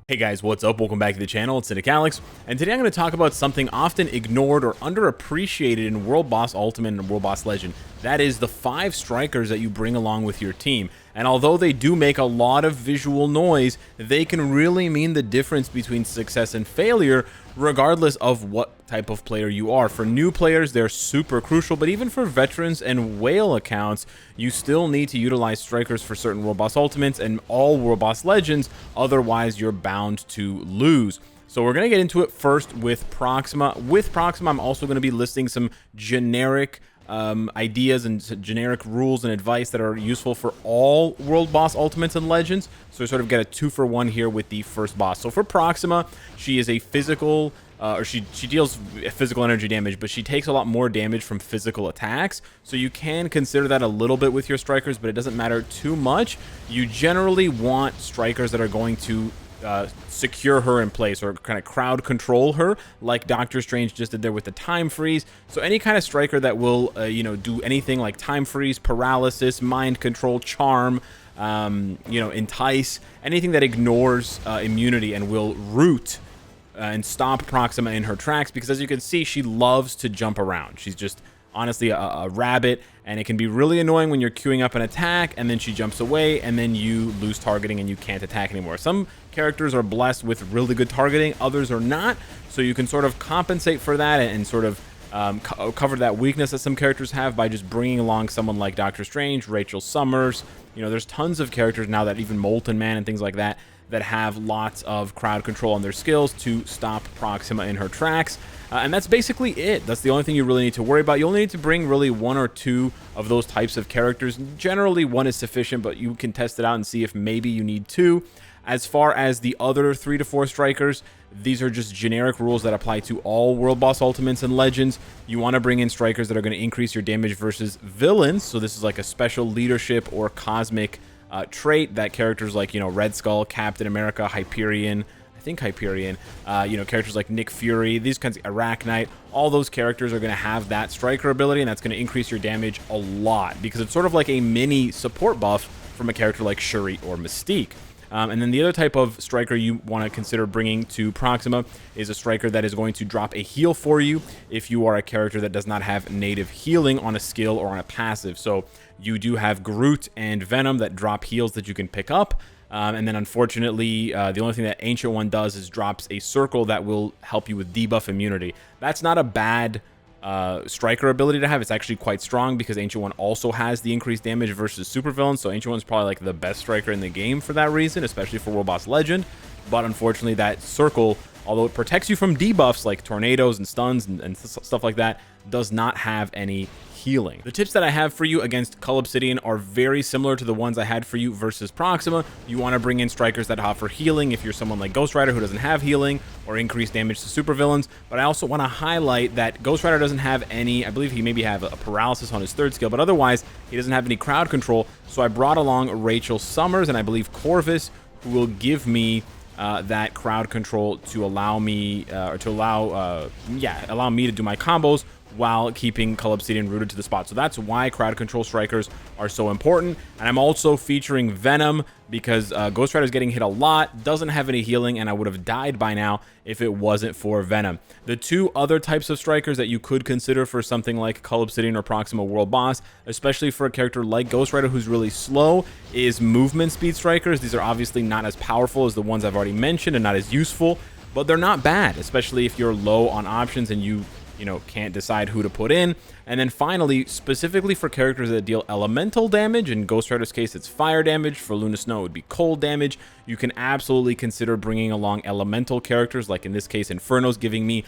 Hey guys, what's up? Welcome back to the channel. It's Cynicalex, and today I'm going to talk about something often ignored or underappreciated in World Boss Ultimate and World Boss Legend. That is the 5 strikers that you bring along with your team. And although they do make a lot of visual noise, they can really mean the difference between success and failure, regardless of what type of player you are. For new players, they're super crucial, but even for veterans and whale accounts, you still need to utilize strikers for certain World Boss Ultimates and all World Boss Legends, otherwise you're bound to lose. So we're going to get into it first with Proxima. With Proxima, I'm also going to be listing some generic ideas and generic rules and advice that are useful for all World Boss Ultimates and Legends. So we sort of get a 2-for-1 here with the first boss. So for Proxima, she is a physical, she deals physical energy damage, but she takes a lot more damage from physical attacks. So you can consider that a little bit with your strikers, but it doesn't matter too much. You generally want strikers that are going to secure her in place or kind of crowd control her, like Doctor Strange just did there with the time freeze. So any kind of striker that will do anything like time freeze, paralysis, mind control, charm, entice, anything that ignores immunity and will root and stop Proxima in her tracks, because as you can see, she loves to jump around. She's just honestly a rabbit, and it can be really annoying when you're queuing up an attack and then she jumps away and then you lose targeting and you can't attack anymore. Some characters are blessed with really good targeting, others are not, so you can sort of compensate for that and sort of cover that weakness that some characters have by just bringing along someone like Doctor Strange, Rachel Summers. There's tons of characters now, that even Molten Man and things like that, that have lots of crowd control on their skills to stop Proxima in her tracks. And that's basically it. That's the only thing you really need to worry about. You only need to bring really 1 or 2 of those types of characters. Generally, 1 is sufficient, but you can test it out and see if maybe you need 2. As far as the other 3 to 4 strikers, these are just generic rules that apply to all World Boss Ultimates and Legends. You want to bring in strikers that are going to increase your damage versus villains. So this is like a special leadership or cosmic trait that characters like, Red Skull, Captain America, Hyperion, characters like Nick Fury, these kinds of Arachnite, all those characters are going to have that striker ability, and that's going to increase your damage a lot because it's sort of like a mini support buff from a character like Shuri or Mystique. And then the other type of striker you want to consider bringing to Proxima is a striker that is going to drop a heal for you if you are a character that does not have native healing on a skill or on a passive. So you do have Groot and Venom that drop heals that you can pick up. And then unfortunately, the only thing that Ancient One does is drops a circle that will help you with debuff immunity. That's not a bad striker ability to have. It's actually quite strong because Ancient One also has the increased damage versus supervillains. So Ancient One's probably like the best striker in the game for that reason, especially for World Boss Legend. But unfortunately, that circle, although it protects you from debuffs like tornadoes and stuns and stuff like that, does not have any healing. The tips that I have for you against Cull Obsidian are very similar to the ones I had for you versus Proxima. You want to bring in strikers that offer healing if you're someone like Ghost Rider who doesn't have healing, or increased damage to supervillains. But I also want to highlight that Ghost Rider doesn't have any, I believe he maybe have a paralysis on his 3rd skill, but otherwise he doesn't have any crowd control. So I brought along Rachel Summers and I believe Corvus, who will give me that crowd control to allow me allow me to do my combos while keeping Cull Obsidian rooted to the spot. So that's why crowd control strikers are so important. And I'm also featuring Venom because Ghost Rider is getting hit a lot, doesn't have any healing, and I would have died by now if it wasn't for Venom. The 2 other types of strikers that you could consider for something like Cull Obsidian or Proxima World Boss, especially for a character like Ghost Rider who's really slow, is movement speed strikers. These are obviously not as powerful as the ones I've already mentioned and not as useful, but they're not bad, especially if you're low on options and you can't decide who to put in. And then finally, specifically for characters that deal elemental damage, in Ghost Rider's case it's fire damage, for Luna Snow it would be cold damage, you can absolutely consider bringing along elemental characters, like in this case Inferno's giving me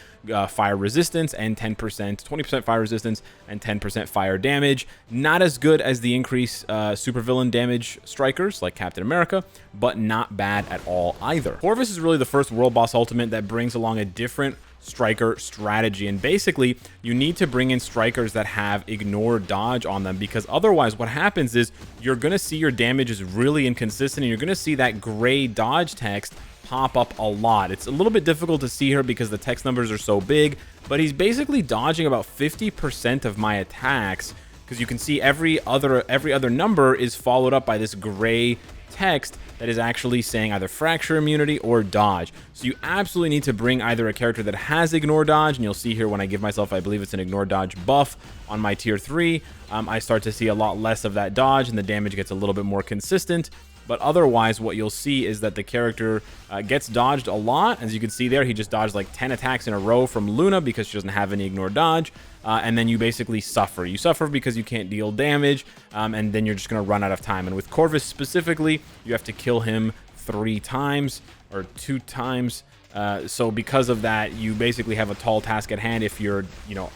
fire resistance and 20% fire resistance and 10% fire damage. Not as good as the increased supervillain damage strikers like Captain America, but not bad at all either. Corvus is really the first World Boss Ultimate that brings along a different striker strategy, and basically you need to bring in strikers that have ignore dodge on them, because otherwise what happens is you're going to see your damage is really inconsistent and you're going to see that gray dodge text pop up a lot. It's a little bit difficult to see here because the text numbers are so big, but he's basically dodging about 50% of my attacks, because you can see every other number is followed up by this gray text that is actually saying either fracture immunity or dodge. So you absolutely need to bring either a character that has ignore dodge, and you'll see here when I give myself, I believe it's an ignore dodge buff on my tier 3, I start to see a lot less of that dodge and the damage gets a little bit more consistent. But otherwise, what you'll see is that the character gets dodged a lot. As you can see there, he just dodged like 10 attacks in a row from Luna because she doesn't have any ignore dodge. And then you basically suffer. You suffer because you can't deal damage, and then you're just going to run out of time. And with Corvus specifically, you have to kill him 3 times or 2 times. So because of that, you basically have a tall task at hand if you're,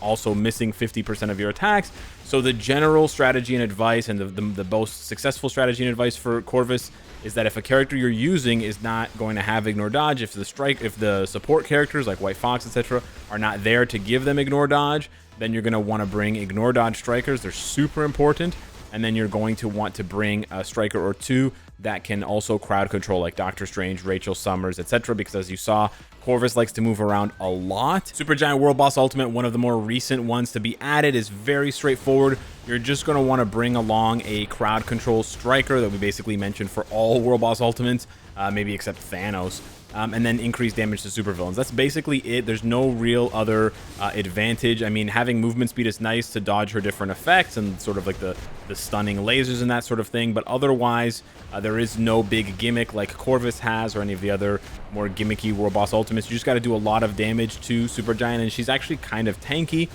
also missing 50% of your attacks. So the general strategy and advice, and the most successful strategy and advice for Corvus, is that if a character you're using is not going to have ignore dodge, if the support characters like White Fox, etc., are not there to give them ignore dodge, then you're going to want to bring ignore dodge strikers. They're super important. And then you're going to want to bring a striker or 2 that can also crowd control, like Doctor Strange, Rachel Summers, etc. Because as you saw, Corvus likes to move around a lot. Supergiant World Boss Ultimate, one of the more recent ones to be added, is very straightforward. You're just going to want to bring along a crowd control striker that we basically mentioned for all World Boss Ultimates, maybe except Thanos. And then increase damage to supervillains. That's basically it. There's no real other advantage. I mean, having movement speed is nice to dodge her different effects and sort of like the stunning lasers and that sort of thing, but otherwise, there is no big gimmick like Corvus has or any of the other more gimmicky World Boss Ultimates. You just got to do a lot of damage to Supergiant, and she's actually kind of tanky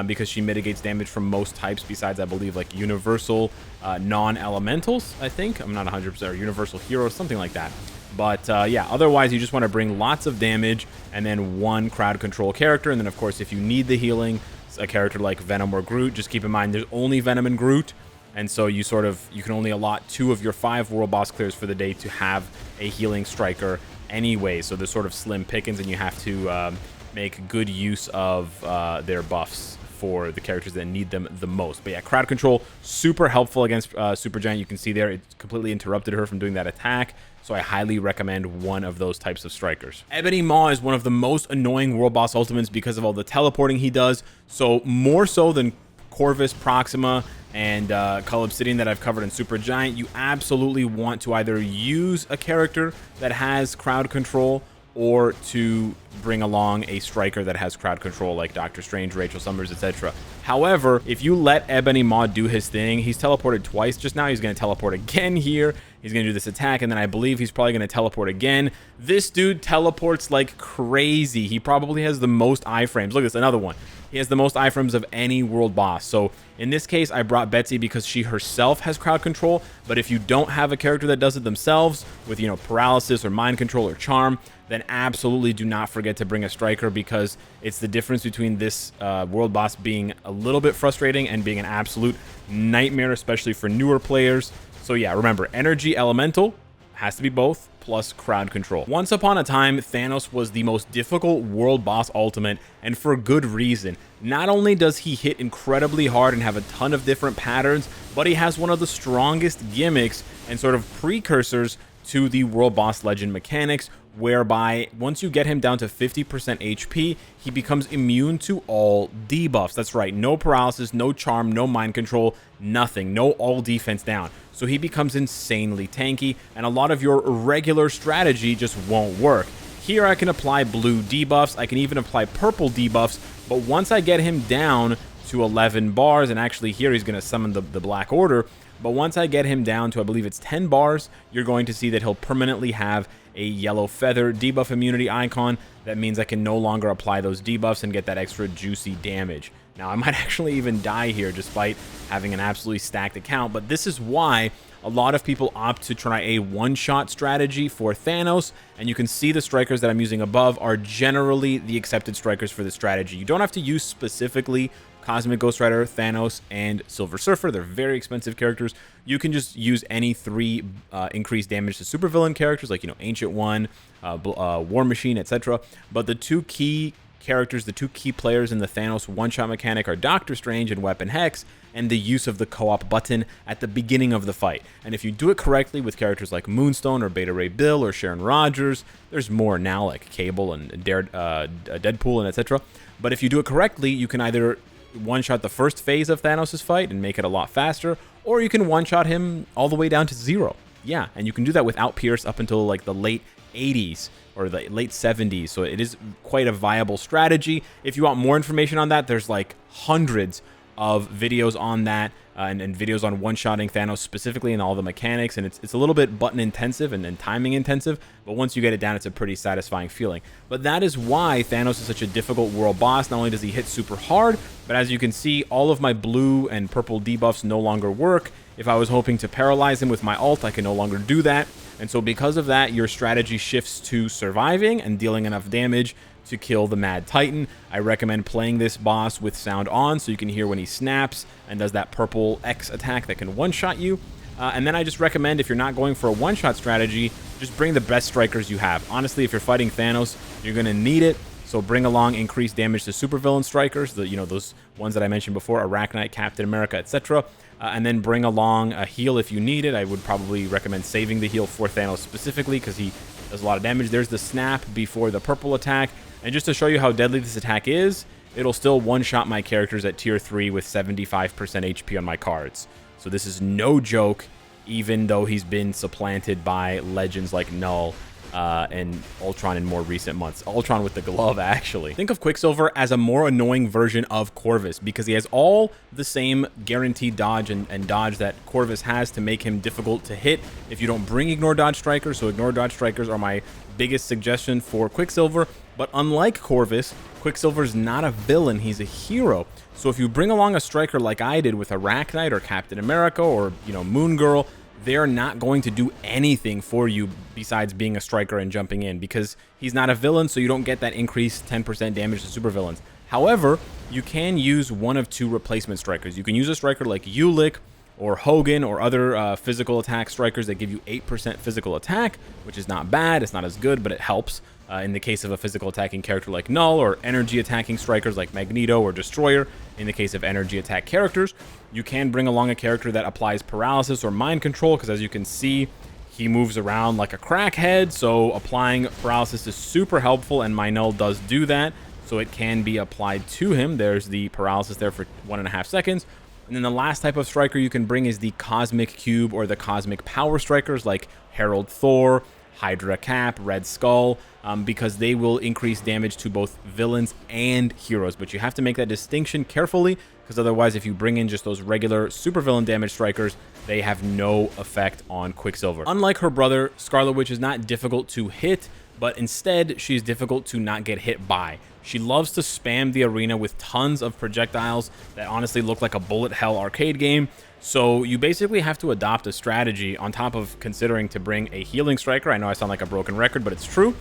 because she mitigates damage from most types besides, I believe, like universal non-elementals, I think. I'm not 100%, or universal heroes, something like that. But yeah, otherwise you just want to bring lots of damage and then 1 crowd control character. And then of course, if you need the healing, a character like Venom or Groot, just keep in mind there's only Venom and Groot. And so you can only allot 2 of your 5 world boss clears for the day to have a healing striker anyway. So there's sort of slim pickings, and you have to make good use of their buffs for the characters that need them the most. But yeah, crowd control, super helpful against Supergiant. You can see there, it completely interrupted her from doing that attack. So I highly recommend one of those types of strikers. Ebony Maw is one of the most annoying World Boss Ultimates because of all the teleporting he does. So more so than Corvus, Proxima, and Cull Obsidian that I've covered in Supergiant, you absolutely want to either use a character that has crowd control or to bring along a striker that has crowd control like Doctor Strange, Rachel Summers, etc. However, if you let Ebony Maw do his thing, he's teleported twice just now. He's going to teleport again here. He's going to do this attack, and then I believe he's probably going to teleport again. This dude teleports like crazy. He probably has the most iframes. Look at this, another one. He has the most iframes of any world boss. So in this case, I brought Betsy because she herself has crowd control. But if you don't have a character that does it themselves with, paralysis or mind control or charm, then absolutely do not forget to bring a striker, because it's the difference between this world boss being a little bit frustrating and being an absolute nightmare, especially for newer players. So yeah, remember, energy elemental has to be both, plus crowd control. Once upon a time, Thanos was the most difficult world boss ultimate, and for good reason. Not only does he hit incredibly hard and have a ton of different patterns, but he has one of the strongest gimmicks and sort of precursors to the world boss legend mechanics, whereby once you get him down to 50% HP, he becomes immune to all debuffs. That's right, no paralysis, no charm, no mind control, nothing, no all defense down. So he becomes insanely tanky, and a lot of your regular strategy just won't work. Here I can apply blue debuffs, I can even apply purple debuffs, but once I get him down to 11 bars, and actually here he's going to summon the Black Order, but once I get him down to, I believe it's 10 bars, you're going to see that he'll permanently have a yellow feather debuff immunity icon. That means I can no longer apply those debuffs and get that extra juicy damage. Now, I might actually even die here despite having an absolutely stacked account, but this is why a lot of people opt to try a one-shot strategy for Thanos, and you can see the strikers that I'm using above are generally the accepted strikers for this strategy. You don't have to use specifically Cosmic Ghost Rider, Thanos, and Silver Surfer. They're very expensive characters. You can just use any 3 increased damage to supervillain characters like, Ancient One, War Machine, etc. But the 2 key characters, the 2 key players in the Thanos one-shot mechanic are Doctor Strange and Weapon Hex, and the use of the co-op button at the beginning of the fight. And if you do it correctly with characters like Moonstone or Beta Ray Bill or Sharon Rogers, there's more now like Cable and Deadpool and etc. But if you do it correctly, you can either one-shot the first phase of Thanos' fight and make it a lot faster, or you can one-shot him all the way down to 0. Yeah, and you can do that without Pierce up until like the late 80s or the late 70s. So it is quite a viable strategy. If you want more information on that, there's like hundreds of videos on that and videos on one-shotting Thanos specifically and all the mechanics. And it's a little bit button intensive and timing intensive, but once you get it down, it's a pretty satisfying feeling. But that is why Thanos is such a difficult world boss. Not only does he hit super hard, but as you can see, all of my blue and purple debuffs no longer work. If I was hoping to paralyze him with my ult, I can no longer do that. And so because of that, your strategy shifts to surviving and dealing enough damage to kill the Mad Titan. I recommend playing this boss with sound on so you can hear when he snaps and does that purple X attack that can one-shot you. And then I just recommend, if you're not going for a one-shot strategy, just bring the best strikers you have. Honestly, if you're fighting Thanos, you're going to need it. So bring along increased damage to supervillain strikers, those ones that I mentioned before, Arachnite, Captain America, etc. And then bring along a heal if you need it. I would probably recommend saving the heal for Thanos specifically because he does a lot of damage. There's the snap before the purple attack. And just to show you how deadly this attack is, it'll still one-shot my characters at tier 3 with 75% HP on my cards. So this is no joke, even though he's been supplanted by legends like Knull and Ultron in more recent months. Ultron with the glove, actually. Think of Quicksilver as a more annoying version of Corvus because he has all the same guaranteed dodge and dodge that Corvus has to make him difficult to hit if you don't bring Ignore Dodge Strikers. So Ignore Dodge Strikers are my biggest suggestion for Quicksilver. But unlike Corvus, Quicksilver's not a villain, he's a hero. So if you bring along a striker like I did with Arachnite or Captain America or, Moon Girl, they're not going to do anything for you besides being a striker and jumping in because he's not a villain, so you don't get that increased 10% damage to supervillains. However, you can use one of two replacement strikers. You can use a striker like Ulick or Hogan or other physical attack strikers that give you 8% physical attack, which is not bad. It's not as good, but it helps. In the case of a physical attacking character like Knull, or energy attacking strikers like Magneto or Destroyer, in the case of energy attack characters, you can bring along a character that applies paralysis or mind control, because as you can see, he moves around like a crackhead, so applying paralysis is super helpful, and my Knull does do that, so it can be applied to him. There's the paralysis there for 1.5 seconds. And then the last type of striker you can bring is the Cosmic Cube or the Cosmic Power strikers like Herald Thor, Hydra Cap, Red Skull, because they will increase damage to both villains and heroes. But you have to make that distinction carefully, because otherwise if you bring in just those regular supervillain damage strikers, they have no effect on Quicksilver. Unlike her brother, Scarlet Witch is not difficult to hit, but instead she's difficult to not get hit by. She loves to spam the arena with tons of projectiles that honestly look like a bullet hell arcade game. So you basically have to adopt a strategy on top of considering to bring a healing striker. I know I sound like a broken record, but it's true.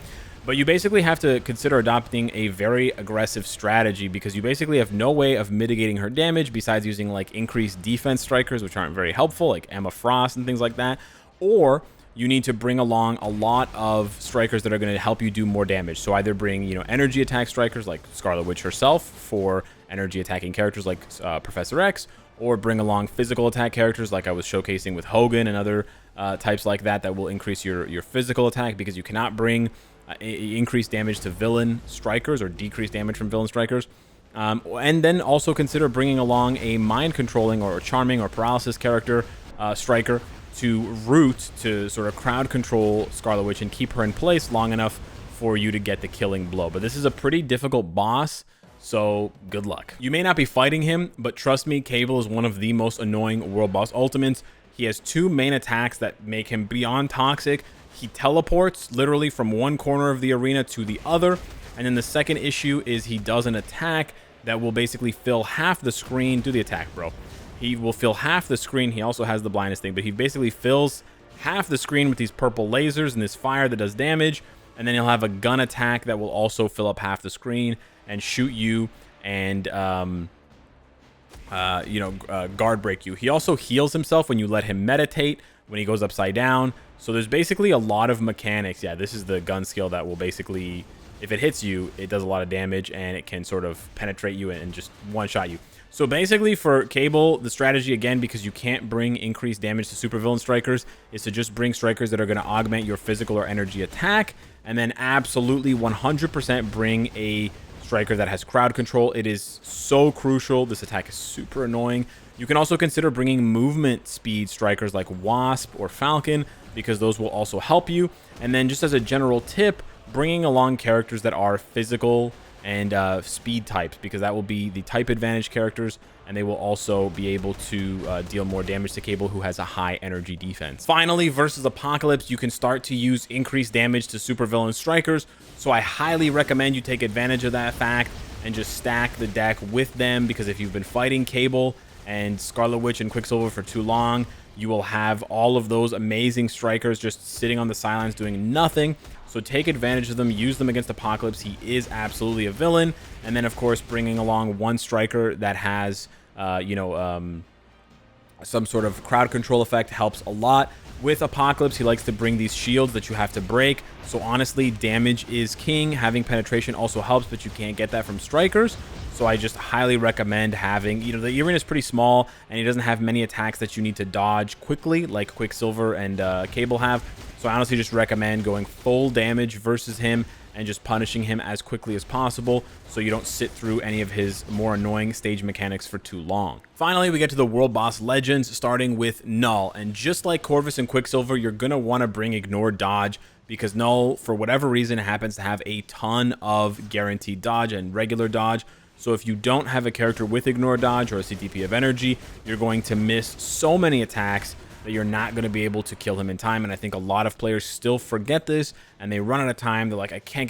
But you basically have to consider adopting a very aggressive strategy, because you basically have no way of mitigating her damage besides using like increased defense strikers, which aren't very helpful, like Emma Frost and things like that. Or you need to bring along a lot of strikers that are going to help you do more damage. So either bring, energy attack strikers like Scarlet Witch herself for energy attacking characters like Professor X, or bring along physical attack characters like I was showcasing with Hogan and other types like that will increase your physical attack, because you cannot bring increased damage to villain strikers or decreased damage from villain strikers. And then also consider bringing along a mind controlling or charming or paralysis character striker to root to sort of crowd control Scarlet Witch and keep her in place long enough for you to get the killing blow. But this is a pretty difficult boss, so good luck. You may not be fighting him, but trust me, Cable is one of the most annoying world boss ultimates. He has two main attacks that make him beyond toxic. He teleports literally from one corner of the arena to the other. And then the second issue is he does an attack that will basically fill half the screen. Do the attack, bro. He will fill half the screen. He also has the blindness thing, but he basically fills half the screen with these purple lasers and this fire that does damage. And then he'll have a gun attack that will also fill up half the screen and shoot you and, guard break you. He also heals himself when you let him meditate, when he goes upside down. So there's basically a lot of mechanics. Yeah, this is the gun skill that will basically, if it hits you, it does a lot of damage and it can sort of penetrate you and just one-shot you. So basically for Cable, the strategy, again, because you can't bring increased damage to supervillain strikers, is to just bring strikers that are going to augment your physical or energy attack, and then absolutely 100% bring a striker that has crowd control. It is so crucial. This attack is super annoying. You can also consider bringing movement speed strikers like Wasp or Falcon, because those will also help you. And then just as a general tip, bringing along characters that are physical and speed types, because that will be the type advantage characters, and they will also be able to deal more damage to Cable, who has a high energy defense. Finally, versus Apocalypse, you can start to use increased damage to supervillain strikers, so I highly recommend you take advantage of that fact and just stack the deck with them, because if you've been fighting Cable and Scarlet Witch and Quicksilver for too long, you will have all of those amazing strikers just sitting on the sidelines doing nothing. So take advantage of them, use them against Apocalypse. He is absolutely a villain. And then, of course, bringing along one striker that has, some sort of crowd control effect helps a lot. With Apocalypse, he likes to bring these shields that you have to break. So honestly, damage is king. Having penetration also helps, but you can't get that from strikers. So I just highly recommend having, the arena is pretty small and he doesn't have many attacks that you need to dodge quickly like Quicksilver and Cable have. So I honestly just recommend going full damage versus him and just punishing him as quickly as possible, so you don't sit through any of his more annoying stage mechanics for too long. Finally, we get to the World Boss Legends, starting with Knull. And just like Corvus and Quicksilver, you're going to want to bring Ignore Dodge, because Knull, for whatever reason, happens to have a ton of guaranteed dodge and regular dodge. So if you don't have a character with Ignore Dodge or a CTP of energy, you're going to miss so many attacks that you're not going to be able to kill him in time. And I think a lot of players still forget this, and they run out of time. They're like, I can't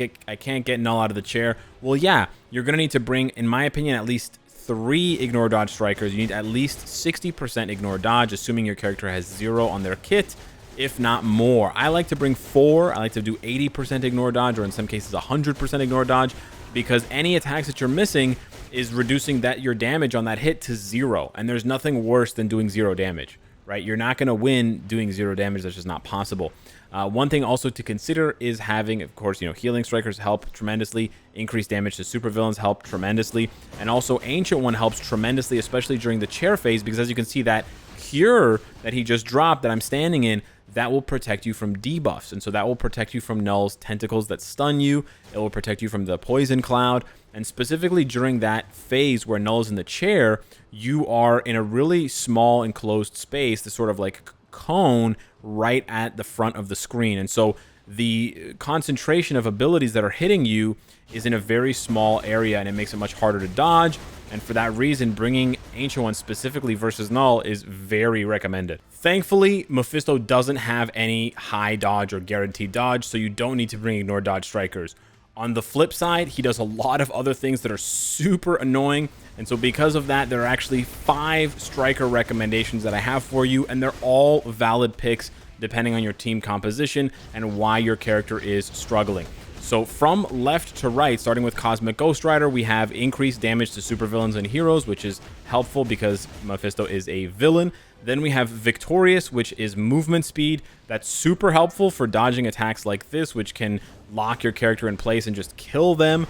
get Knull out of the chair. Well, yeah, you're going to need to bring, in my opinion, at least 3 Ignore Dodge strikers. You need at least 60% Ignore Dodge, assuming your character has 0 on their kit, if not more. I like to bring 4. I like to do 80% Ignore Dodge, or in some cases 100% Ignore Dodge, because any attacks that you're missing is reducing your damage on that hit to 0. And there's nothing worse than doing 0 damage. Right? You're not going to win doing 0 damage. That's just not possible. One thing also to consider is having, of course, healing strikers help tremendously. Increased damage to supervillains help tremendously. And also Ancient One helps tremendously, especially during the chair phase, because as you can see, that cure that he just dropped that I'm standing in, that will protect you from debuffs. And so that will protect you from Knull's tentacles that stun you. It will protect you from the poison cloud. And specifically during that phase where Knull is in the chair, you are in a really small enclosed space, this sort of like cone right at the front of the screen. And so the concentration of abilities that are hitting you is in a very small area, and it makes it much harder to dodge. And for that reason, bringing Ancient One specifically versus Knull is very recommended. Thankfully, Mephisto doesn't have any high dodge or guaranteed dodge, so you don't need to bring Ignore Dodge strikers. On the flip side, he does a lot of other things that are super annoying, and so because of that, there are actually 5 striker recommendations that I have for you, and they're all valid picks depending on your team composition and why your character is struggling. So from left to right, starting with Cosmic Ghost Rider, we have increased damage to supervillains and heroes, which is helpful because Mephisto is a villain. Then we have Victorious, which is movement speed. That's super helpful for dodging attacks like this, which can lock your character in place and just kill them.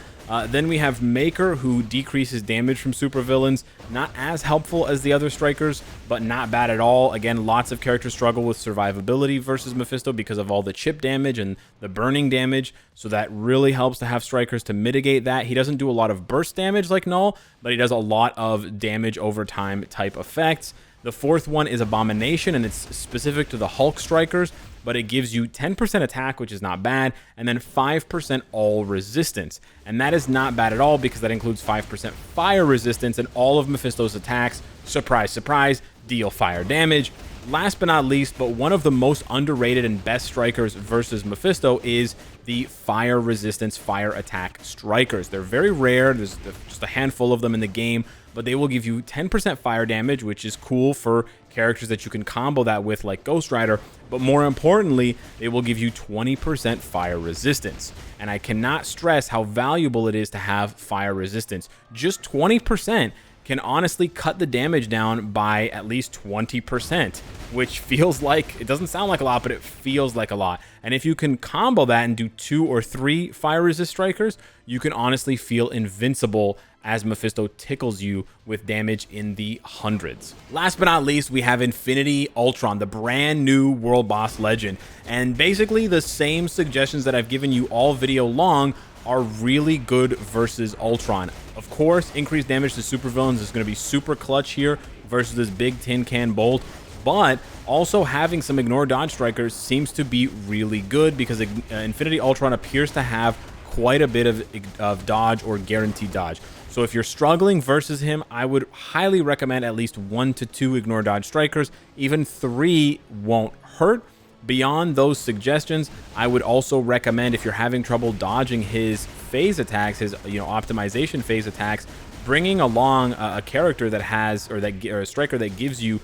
Then we have Maker, who decreases damage from supervillains. Not as helpful as the other strikers, but not bad at all. Again, lots of characters struggle with survivability versus Mephisto because of all the chip damage and the burning damage. So that really helps to have strikers to mitigate that. He doesn't do a lot of burst damage like Knull, but he does a lot of damage over time type effects. The fourth one is Abomination, and it's specific to the Hulk strikers, but it gives you 10% attack, which is not bad, and then 5% all resistance. And that is not bad at all because that includes 5% fire resistance, and all of Mephisto's attacks, surprise, surprise, deal fire damage. Last but not least, but one of the most underrated and best strikers versus Mephisto is the fire resistance fire attack strikers. They're very rare. There's just a handful of them in the game, but they will give you 10% fire damage, which is cool for characters that you can combo that with, like Ghost Rider. But more importantly, they will give you 20% fire resistance. And I cannot stress how valuable it is to have fire resistance. Just 20% can honestly cut the damage down by at least 20%, which feels like, it doesn't sound like a lot, but it feels like a lot. And if you can combo that and do 2 or 3 fire resist strikers, you can honestly feel invincible as Mephisto tickles you with damage in the hundreds. Last but not least, we have Infinity Ultron, the brand new World Boss Legend. And basically the same suggestions that I've given you all video long are really good versus Ultron. Of course, increased damage to supervillains is going to be super clutch here versus this big tin can bolt. But also having some ignore dodge strikers seems to be really good because Infinity Ultron appears to have quite a bit of dodge or guaranteed dodge. So if you're struggling versus him, I would highly recommend at least 1 to 2 ignore dodge strikers. Even 3 won't hurt. Beyond those suggestions, I would also recommend, if you're having trouble dodging his phase attacks, his optimization phase attacks, bringing along a character that has, or a striker that gives you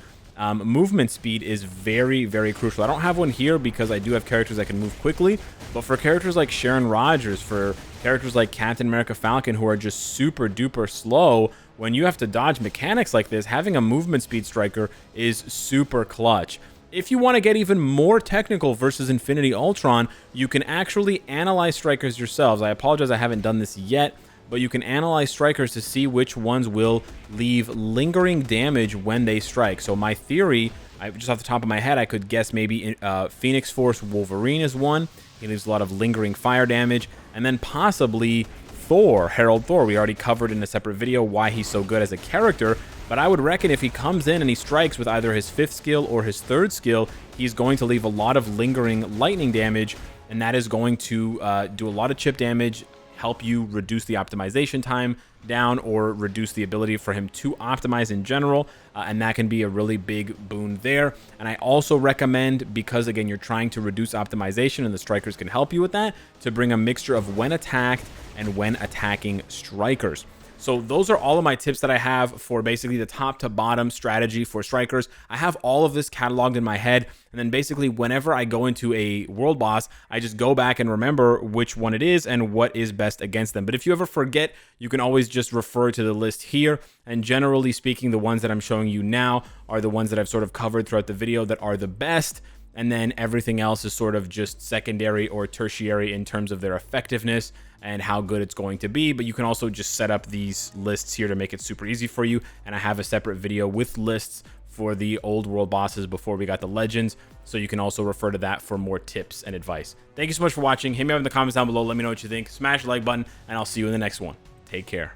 movement speed is very, very crucial. I don't have one here because I do have characters that can move quickly, but for characters like Sharon Rogers, for characters like Captain America Falcon, who are just super duper slow, when you have to dodge mechanics like this, having a movement speed striker is super clutch. If you want to get even more technical versus Infinity Ultron, you can actually analyze strikers yourselves. I apologize I haven't done this yet, but you can analyze strikers to see which ones will leave lingering damage when they strike. So my theory, just off the top of my head, I could guess maybe Phoenix Force Wolverine is one. He leaves a lot of lingering fire damage. And then possibly Thor, Herald Thor. We already covered in a separate video why he's so good as a character. But I would reckon if he comes in and he strikes with either his 5th skill or his 3rd skill, he's going to leave a lot of lingering lightning damage. And that is going to do a lot of chip damage, help you reduce the optimization time down, or reduce the ability for him to optimize in general, and that can be a really big boon there. And I also recommend, because again you're trying to reduce optimization and the strikers can help you with that, to bring a mixture of when attacked and when attacking strikers. So those are all of my tips that I have for basically the top to bottom strategy for strikers. I have all of this cataloged in my head, and then basically whenever I go into a world boss, I just go back and remember which one it is and what is best against them. But if you ever forget, you can always just refer to the list here. And generally speaking, the ones that I'm showing you now are the ones that I've sort of covered throughout the video that are the best. And then everything else is sort of just secondary or tertiary in terms of their effectiveness and how good it's going to be. But you can also just set up these lists here to make it super easy for you. And I have a separate video with lists for the old world bosses before we got the legends, so you can also refer to that for more tips and advice. Thank you so much for watching. Hit me up in the comments down below. Let me know what you think. Smash the like button, and I'll see you in the next one. Take care.